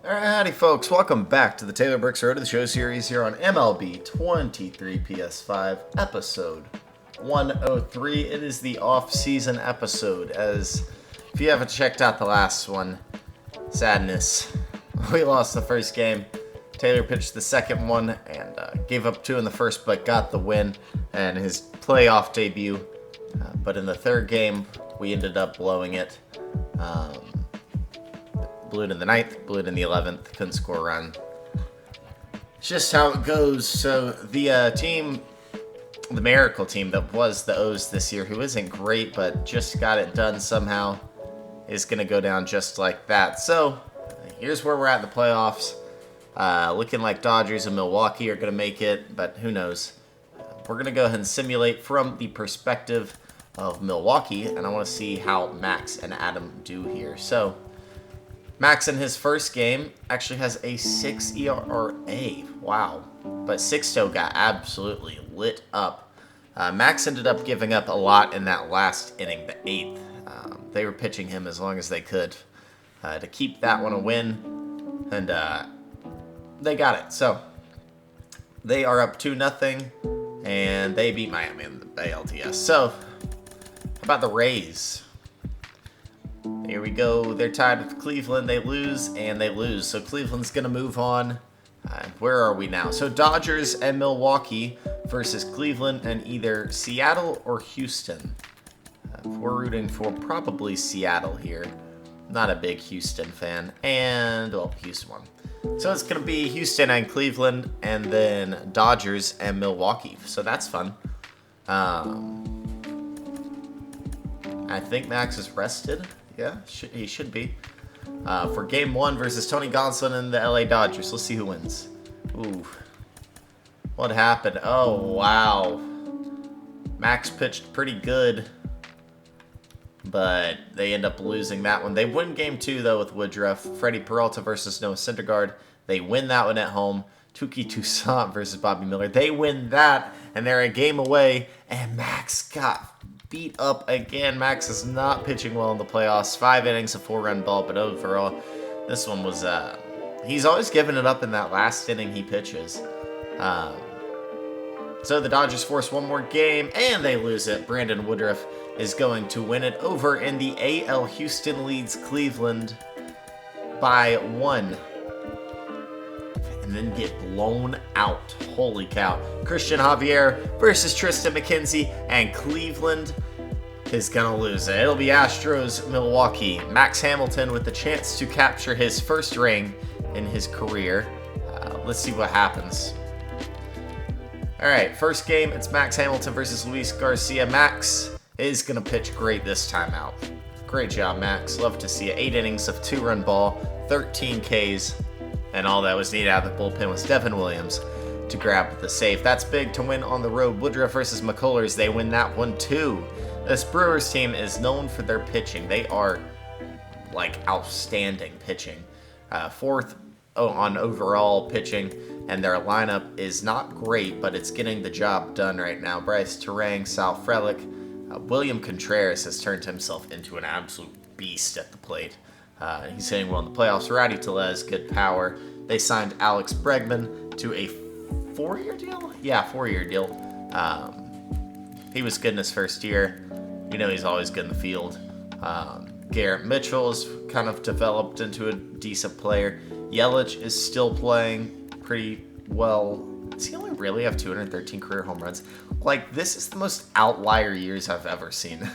Alright, howdy folks, welcome back to the Taylor Bricks Road to the Show series here on MLB 23 PS5, episode 103. It is the off-season episode, as if you haven't checked out the last one, sadness. We lost the first game. Taylor pitched the second one and gave up two in the first, but got the win and his playoff debut. But in the third game, we ended up blowing it. Blew it in the 9th, blew it in the 11th, couldn't score a run. It's just how it goes. So the team, the miracle team that was the O's this year, who isn't great but just got it done somehow, is going to go down just like that. So here's where we're at in the playoffs. Looking like Dodgers and Milwaukee are going to make it, but who knows. We're going to go ahead and simulate from the perspective of Milwaukee, and I want to see how Max and Adam do here. So Max in his first game actually has a 6 ERA. Wow. But Sixto got absolutely lit up. Max ended up giving up a lot in that last inning, the 8th. They were pitching him as long as they could to keep that one a win. And they got it. So they are up 2-0. And they beat Miami in the ALTS. So how about the Rays? Here we go. They're tied with Cleveland. They lose, and they lose. So Cleveland's going to move on. Where are we now? So Dodgers and Milwaukee versus Cleveland and either Seattle or Houston. We're rooting for probably Seattle here. Not a big Houston fan. And, well, Houston won. So it's going to be Houston and Cleveland, and then Dodgers and Milwaukee. So that's fun. I think Max is rested. Yeah, he should be. For game 1 versus Tony Gonsolin and the LA Dodgers. Let's see who wins. Ooh. What happened? Oh, wow. Max pitched pretty good, but they end up losing that one. They win game 2, though, with Woodruff. Freddie Peralta versus Noah Syndergaard. They win that one at home. Tuki Toussaint versus Bobby Miller. They win that, and they're a game away, and Max got beat up again. Max is not pitching well in the playoffs. 5 innings, a 4-run ball, but overall, this one was, he's always giving it up in that last inning he pitches. So the Dodgers force one more game, and they lose it. Brandon Woodruff is going to win it over in the AL. Houston leads Cleveland by 1. And then get blown out. Holy cow. Christian Javier versus Tristan McKenzie, and Cleveland is going to lose it. It'll be Astros, Milwaukee. Max Hamilton with the chance to capture his first ring in his career. Let's see what happens. All right, first game, it's Max Hamilton versus Luis Garcia. Max is going to pitch great this time out. Great job, Max. Love to see it. 8 innings of 2-run ball, 13 Ks. And all that was needed out of the bullpen was Devin Williams to grab the save. That's big to win on the road. Woodruff versus McCullers, they win that one too. This Brewers team is known for their pitching. They are like outstanding pitching. 4th on overall pitching, and their lineup is not great, but it's getting the job done right now. Bryce Terang, Sal Frelick, William Contreras has turned himself into an absolute beast at the plate. He's hitting well in the playoffs. Rowdy Tellez, good power. They signed Alex Bregman to a 4-year deal? Yeah, 4-year deal. He was good in his first year. You know he's always good in the field. Garrett Mitchell's kind of developed into a decent player. Yelich is still playing pretty well. Does he only really have 213 career home runs? Like, this is the most outlier years I've ever seen.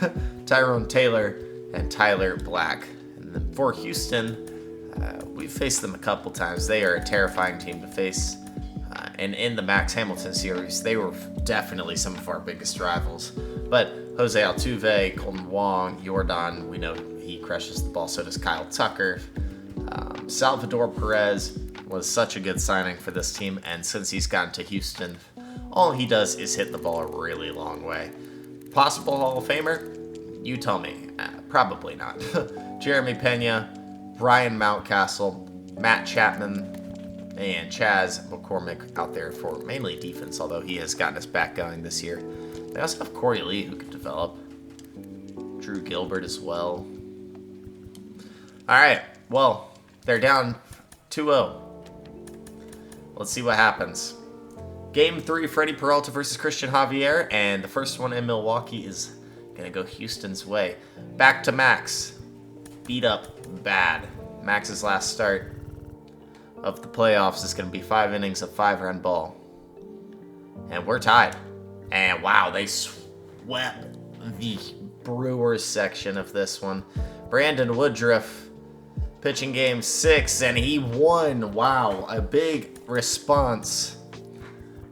Tyrone Taylor and Tyler Black. For Houston, we've faced them a couple times. They are a terrifying team to face. And in the Max Hamilton series, they were definitely some of our biggest rivals. But Jose Altuve, Colton Wong, Jordan, we know he crushes the ball. So does Kyle Tucker. Salvador Perez was such a good signing for this team. And since he's gotten to Houston, all he does is hit the ball a really long way. Possible Hall of Famer? You tell me. Probably not. Jeremy Pena, Brian Mountcastle, Matt Chapman, and Chaz McCormick out there for mainly defense, although he has gotten us back going this year. They also have Corey Lee, who could develop. Drew Gilbert as well. All right, well, they're down 2-0. Let's see what happens. Game 3, Freddie Peralta versus Christian Javier, and the first one in Milwaukee is going to go Houston's way. Back to Max. Beat up bad. Max's last start of the playoffs is going to be 5 innings of 5-run ball. And we're tied. And wow, they swept the Brewers section of this one. Brandon Woodruff pitching game 6, and he won. Wow, a big response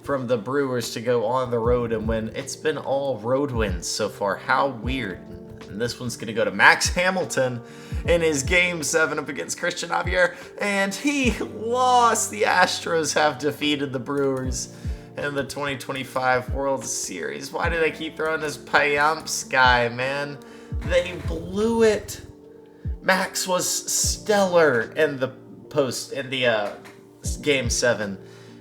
from the Brewers to go on the road and win. It's been all road wins so far. How weird. And this one's going to go to Max Hamilton in his game 7 up against Christian Javier, and he lost. The Astros have defeated the Brewers in the 2025 World Series. Why do they keep throwing this Payamps guy, man? They blew it. Max was stellar in the game 7.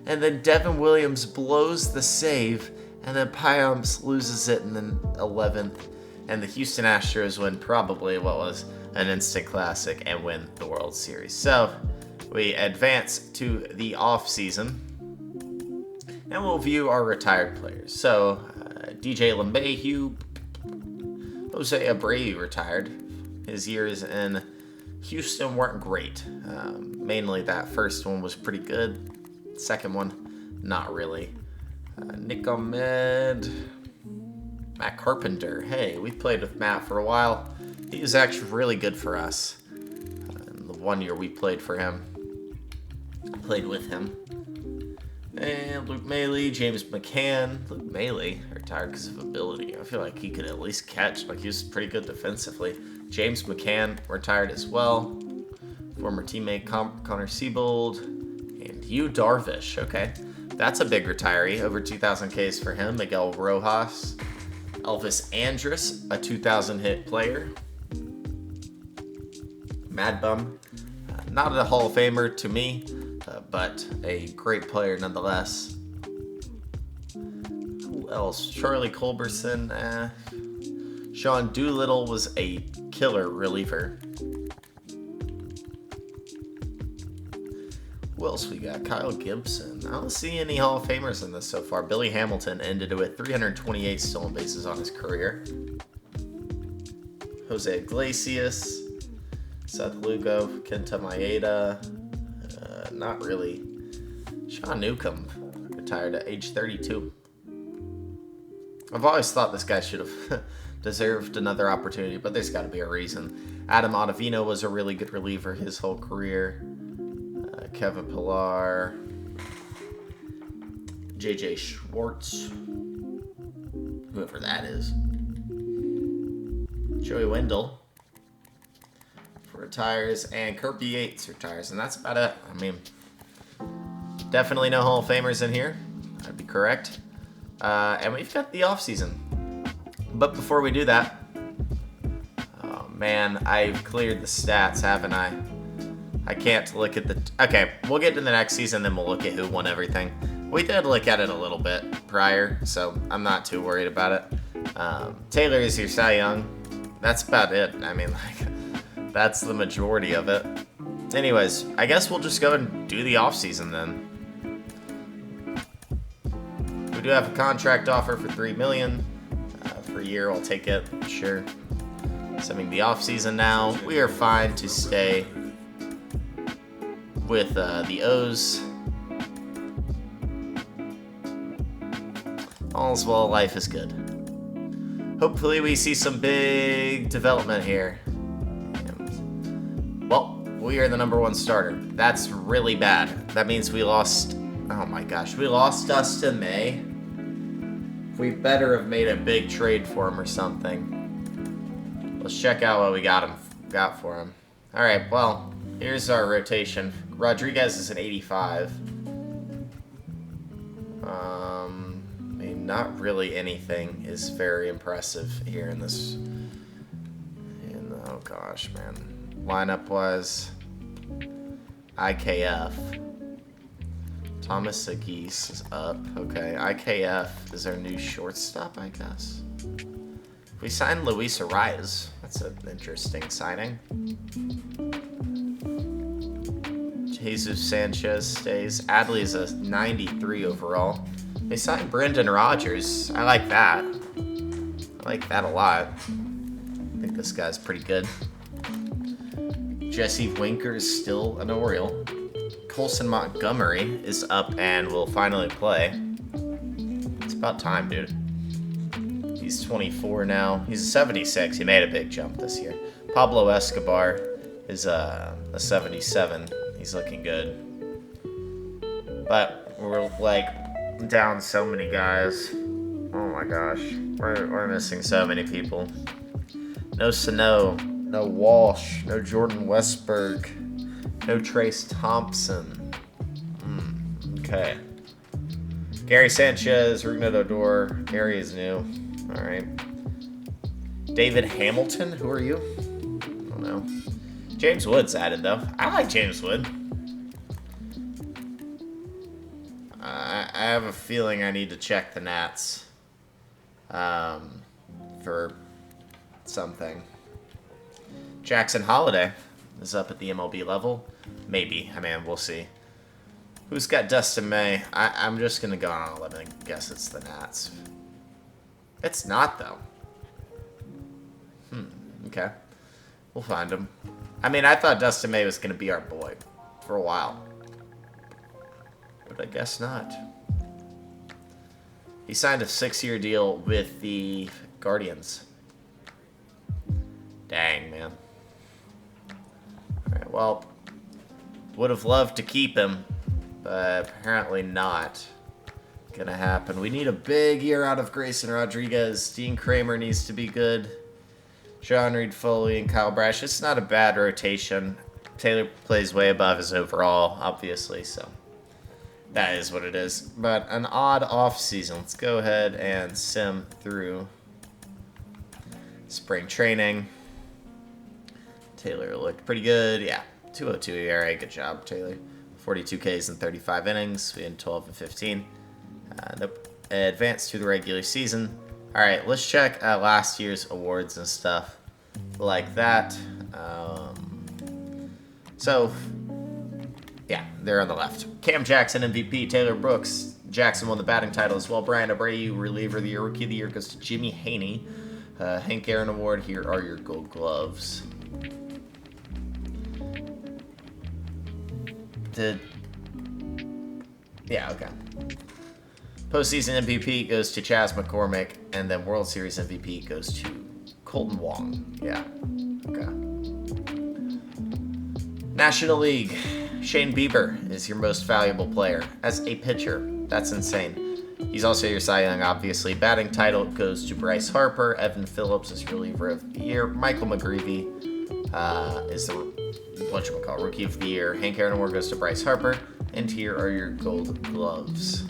And then Devin Williams blows the save, and then Payamps loses it in the 11th. And the Houston Astros win probably what was an instant classic and win the World Series. So we advance to the offseason, and we'll view our retired players. So DJ LeMahieu, Jose Abreu retired. His years in Houston weren't great. Mainly that first one was pretty good. Second one, not really. Nick Ahmed, Matt Carpenter. Hey, we've played with Matt for a while. He was actually really good for us. The 1 year we played for him, I played with him. And Luke Maile, James McCann. Luke Maile retired because of ability. I feel like he could at least catch. Like, he was pretty good defensively. James McCann retired as well. Former teammate Connor Siebold. And Yu Darvish. Okay, that's a big retiree. Over 2,000 Ks for him. Miguel Rojas. Elvis Andrus, a 2,000 hit player. Mad Bum. Not a Hall of Famer to me, but a great player nonetheless. Who else? Charlie Culberson. Sean Doolittle was a killer reliever. Who else we got? Kyle Gibson. I don't see any Hall of Famers in this so far. Billy Hamilton ended it with 328 stolen bases on his career. Jose Iglesias, Seth Lugo, Kenta Maeda. Not really. Sean Newcomb retired at age 32. I've always thought this guy should have deserved another opportunity, but there's got to be a reason. Adam Ottavino was a really good reliever his whole career. Kevin Pillar, J.J. Schwartz, whoever that is. Joey Wendell retires, and Kirby Yates retires, and that's about it. I mean, definitely no Hall of Famers in here. That'd be correct. And we've got the offseason. But before we do that, oh man, I've cleared the stats, haven't I? I can't look at the... Okay, we'll get to the next season, then we'll look at who won everything. We did look at it a little bit prior, so I'm not too worried about it. Taylor is your Cy Young. That's about it. I mean, like, that's the majority of it. Anyways, I guess we'll just go and do the offseason then. We do have a contract offer for $3 million per year. I'll take it, sure. Assuming the offseason now, we are fine to stay with the O's. All's well, life is good. Hopefully we see some big development here. Well, we are the #1 starter. That's really bad. That means we lost... Oh my gosh, we lost Dustin May. We better have made a big trade for him or something. Let's check out what we got for him. Alright, well, here's our rotation. Rodriguez is an 85. I mean, not really anything is very impressive here in this. Oh gosh, man. Lineup was IKF. Thomas Sagis is up. Okay, IKF is our new shortstop, I guess. We signed Luis Arias. That's an interesting signing. Jesus Sanchez stays. Adley's a 93 overall. They signed Brendan Rodgers. I like that. I like that a lot. I think this guy's pretty good. Jesse Winker is still an Oriole. Colson Montgomery is up and will finally play. It's about time, dude. He's 24 now. He's a 76. He made a big jump this year. Pablo Escobar is a 77. He's looking good. But we're like down so many guys. Oh my gosh. We're missing so many people. No Sano, no Walsh, no Jordan Westberg, no Trace Thompson. Okay. Gary Sanchez, Rougned Odor. Gary is new. All right. David Hamilton, who are you? I don't know. James Wood's added, though. I like James Wood. I have a feeling I need to check the Nats for something. Jackson Holiday is up at the MLB level. Maybe. I mean, we'll see. Who's got Dustin May? I'm just going to go on a limb and guess it's the Nats. It's not, though. Okay. We'll find him. I mean, I thought Dustin May was going to be our boy for a while. But I guess not. He signed a 6-year deal with the Guardians. Dang, man. Alright, well, would have loved to keep him, but apparently not gonna happen. We need a big year out of Grayson Rodriguez. Dean Kramer needs to be good. John Reed Foley and Kyle Brash. It's not a bad rotation. Taylor plays way above his overall, obviously, so that is what it is. But an odd offseason. Let's go ahead and sim through spring training. Taylor looked pretty good. Yeah, 2.02 ERA. Good job, Taylor. 42 Ks in 35 innings. We had 12 and 15. Nope. Advanced to the regular season. All right, let's check last year's awards and stuff like that. So, yeah, they're on the left. Cam Jackson, MVP. Taylor Brooks. Jackson won the batting title as well. Brian Abreu, reliever of the year. Rookie of the year goes to Jimmy Haney. Hank Aaron Award. Here are your gold gloves. Yeah, okay. Postseason MVP goes to Chas McCormick, and then World Series MVP goes to Colton Wong. Yeah, okay. National League, Shane Bieber is your most valuable player as a pitcher. That's insane. He's also your Cy Young, obviously. Batting title goes to Bryce Harper. Evan Phillips is reliever of the year. Michael McGreevy is the Rookie of the Year. Hank Aaron Award goes to Bryce Harper. And here are your gold gloves.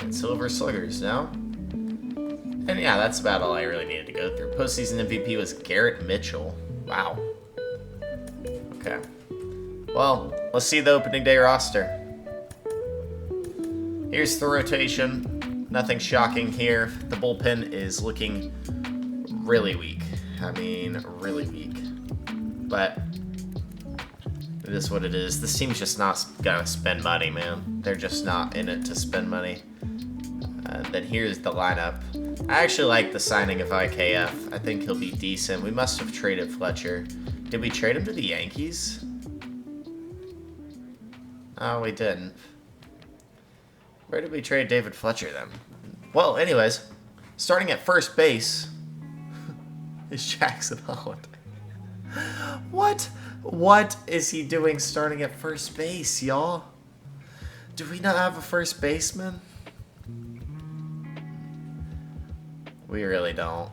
And silver sluggers now. And yeah, that's about all I really needed to go through. Postseason MVP was Garrett Mitchell. Wow. Okay. Well, let's see the opening day roster. Here's the rotation. Nothing shocking here. The bullpen is looking really weak. I mean, really weak. But it is what it is. This team's just not gonna spend money, man. They're just not in it to spend money. Then here's the lineup. I actually like the signing of IKF. I think he'll be decent. We must have traded Fletcher. Did we trade him to the Yankees? Oh, we didn't. Where did we trade David Fletcher then? Well, anyways, starting at first base is Jackson Holland. What? What is he doing starting at first base, y'all? Do we not have a first baseman? We really don't.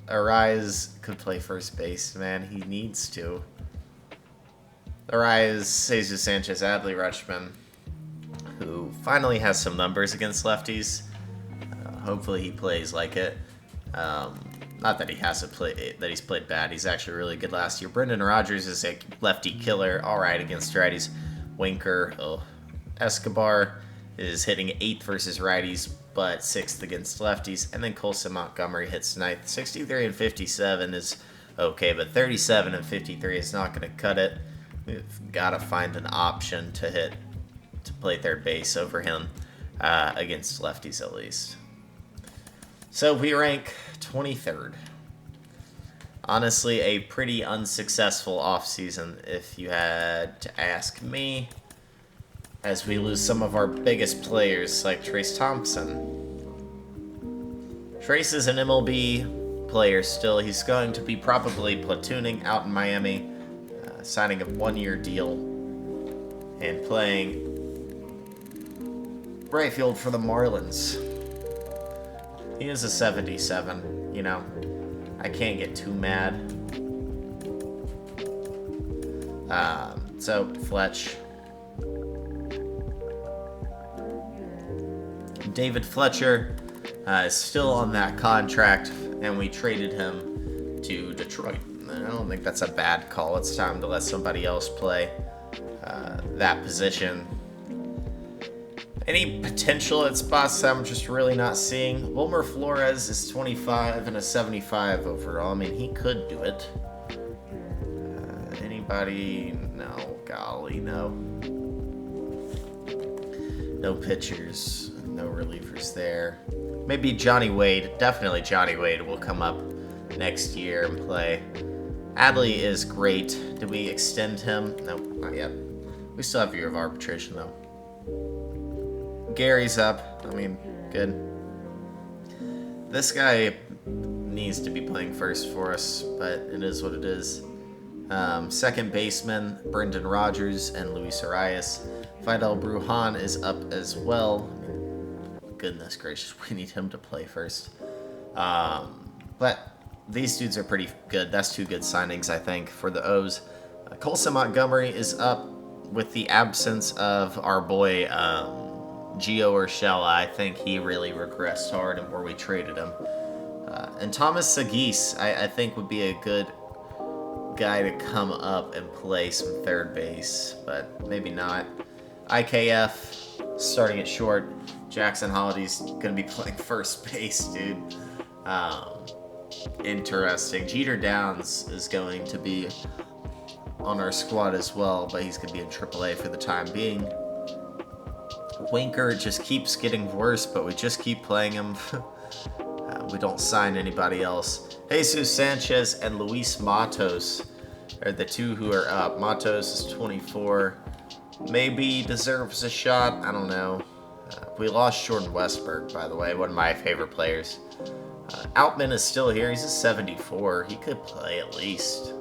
Arise could play first base, man. He needs to. Arise, Jesus Sanchez, Adley Rutschman, who finally has some numbers against lefties. Hopefully he plays like it. Not that he hasn't played, that he's played bad. He's actually really good last year. Brendan Rodgers is a lefty killer. All right against righties. Winker, Escobar is hitting 8th versus righties, but 6th against lefties. And then Colson Montgomery hits 9th. 63 and 57 is okay, but 37 and 53 is not going to cut it. We've got to find an option to play third base over him against lefties at least. So we rank 23rd. Honestly, a pretty unsuccessful offseason if you had to ask me, as we lose some of our biggest players like Trace Thompson. Trace is an MLB player still. He's going to be probably platooning out in Miami, signing a one-year deal, and playing right field for the Marlins. He is a 77, you know. I can't get too mad. So, Fletch. David Fletcher is still on that contract, and we traded him to Detroit. I don't think that's a bad call. It's time to let somebody else play that position. Any potential at spots I'm just really not seeing. Wilmer Flores is 25 and a 75 overall. I mean, he could do it. Anybody? No. Golly, no. No pitchers. No relievers there. Maybe Johnny Wade. Definitely Johnny Wade will come up next year and play. Adley is great. Did we extend him? No, not yet. We still have a year of arbitration, though. Gary's up. I mean, good. This guy needs to be playing first for us, but it is what it is. Second baseman, Brendan Rodgers and Luis Arias. Fidel Brujan is up as well. I mean, goodness gracious, we need him to play first. But these dudes are pretty good. That's two good signings, I think, for the O's. Colson Montgomery is up with the absence of our boy Gio Urshela. I think he really regressed hard and where we traded him. And Thomas Sagis, I think, would be a good guy to come up and play some third base, but maybe not. IKF starting at short. Jackson Holiday's going to be playing first base, dude. Interesting. Jeter Downs is going to be on our squad as well, but he's going to be in AAA for the time being. Winker just keeps getting worse, but we just keep playing him. We don't sign anybody else. Jesus Sanchez and Luis Matos are the two who are up. Matos is 24. Maybe deserves a shot. I don't know. We lost Jordan Westberg, by the way, one of my favorite players. Outman is still here. He's a 74. He could play at least.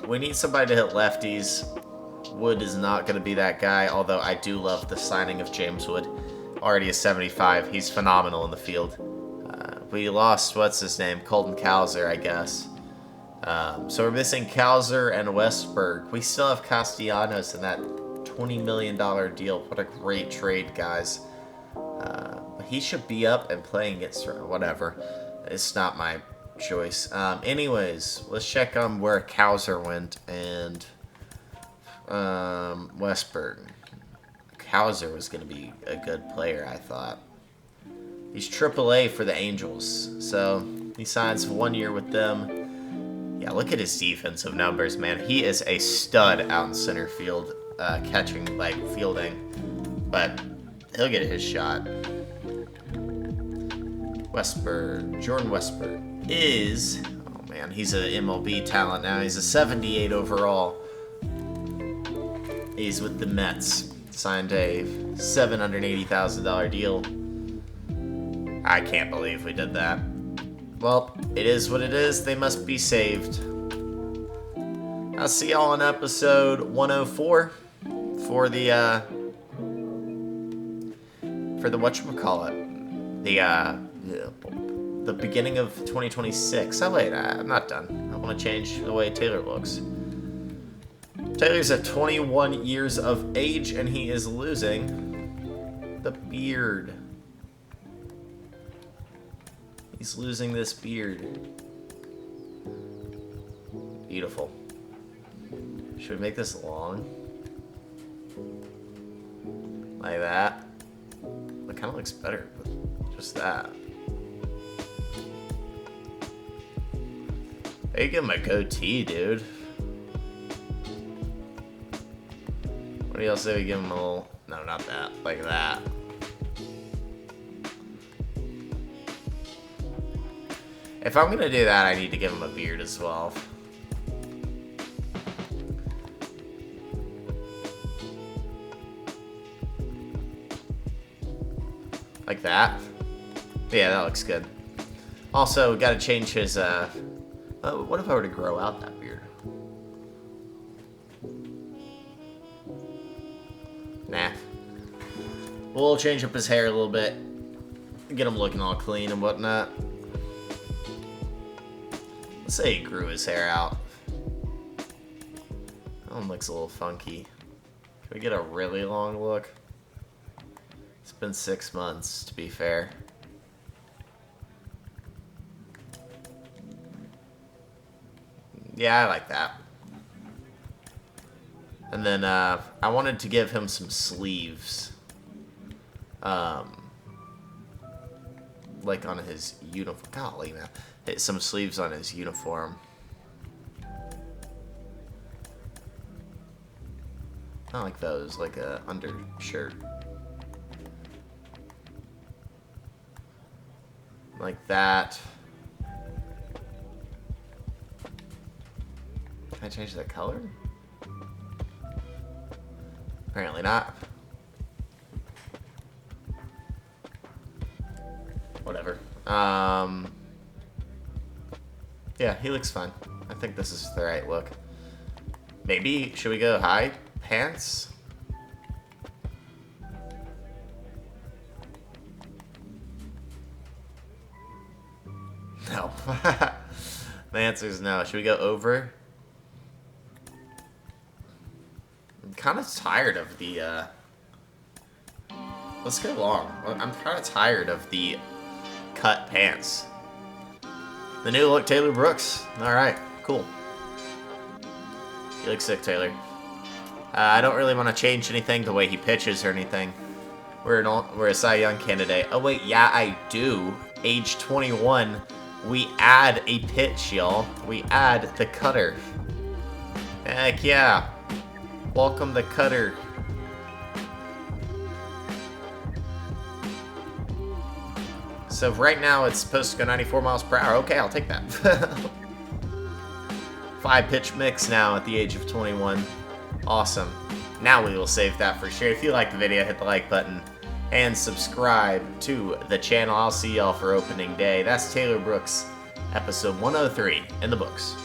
We need somebody to hit lefties. Wood is not going to be that guy, although I do love the signing of James Wood. Already a 75. He's phenomenal in the field. We lost, what's his name? Colton Cowser, I guess. So we're missing Cowser and Westberg. We still have Castellanos in that $20 million deal. What a great trade, guys. He should be up and playing against whatever. It's not my choice. Anyways, let's check on where Cowser went and Westberg. Cowser was going to be a good player, I thought. He's AAA for the Angels, so he signs 1 year with them. Yeah, look at his defensive numbers, man. He is a stud out in center field, catching, like, fielding. But he'll get his shot. Jordan Westberg is, oh man, he's an MLB talent now. He's a 78 overall. He's with the Mets. Signed a $780,000 deal. I can't believe we did that. Well, it is what it is. They must be saved. I'll see y'all in episode 104 for the whatchamacallit. The beginning of 2026. Oh wait, I'm not done. I want to change the way Taylor looks. Taylor's at 21 years of age, and he is losing the beard. He's losing this beard. Beautiful. Should we make this long? Like that? It kind of looks better with just that. Hey, give him a goatee, dude. What do y'all say we give him a little... No, not that. Like that. If I'm gonna do that, I need to give him a beard as well. Like that. Yeah, that looks good. Also, gotta change his, what if I were to grow out that beard? Nah. We'll change up his hair a little bit. Get him looking all clean and whatnot. Let's say he grew his hair out. That one looks a little funky. Can we get a really long look? It's been 6 months, to be fair. Yeah, I like that. And then, I wanted to give him some sleeves. Like on his uniform. Golly, man. Hit some sleeves on his uniform. Not like those, like a undershirt. Like that. Can I change that color? Apparently not. Whatever. Yeah, he looks fine. I think this is the right look. Maybe, should we go high pants? No. The answer is no. Should we go over? I'm kind of tired of the, let's go long. I'm kind of tired of the cut pants. The new look, Taylor Brooks. Alright, cool. You look sick, Taylor. I don't really want to change anything, the way he pitches or anything. We're a Cy Young candidate. Oh wait, yeah, I do. Age 21, we add a pitch, y'all. We add the cutter. Heck yeah. Welcome the cutter. So right now it's supposed to go 94 miles per hour. Okay, I'll take that. 5-pitch mix now at the age of 21. Awesome. Now we will save that for sure. If you liked the video, hit the like button and subscribe to the channel. I'll see y'all for opening day. That's Taylor Brooks, episode 103 in the books.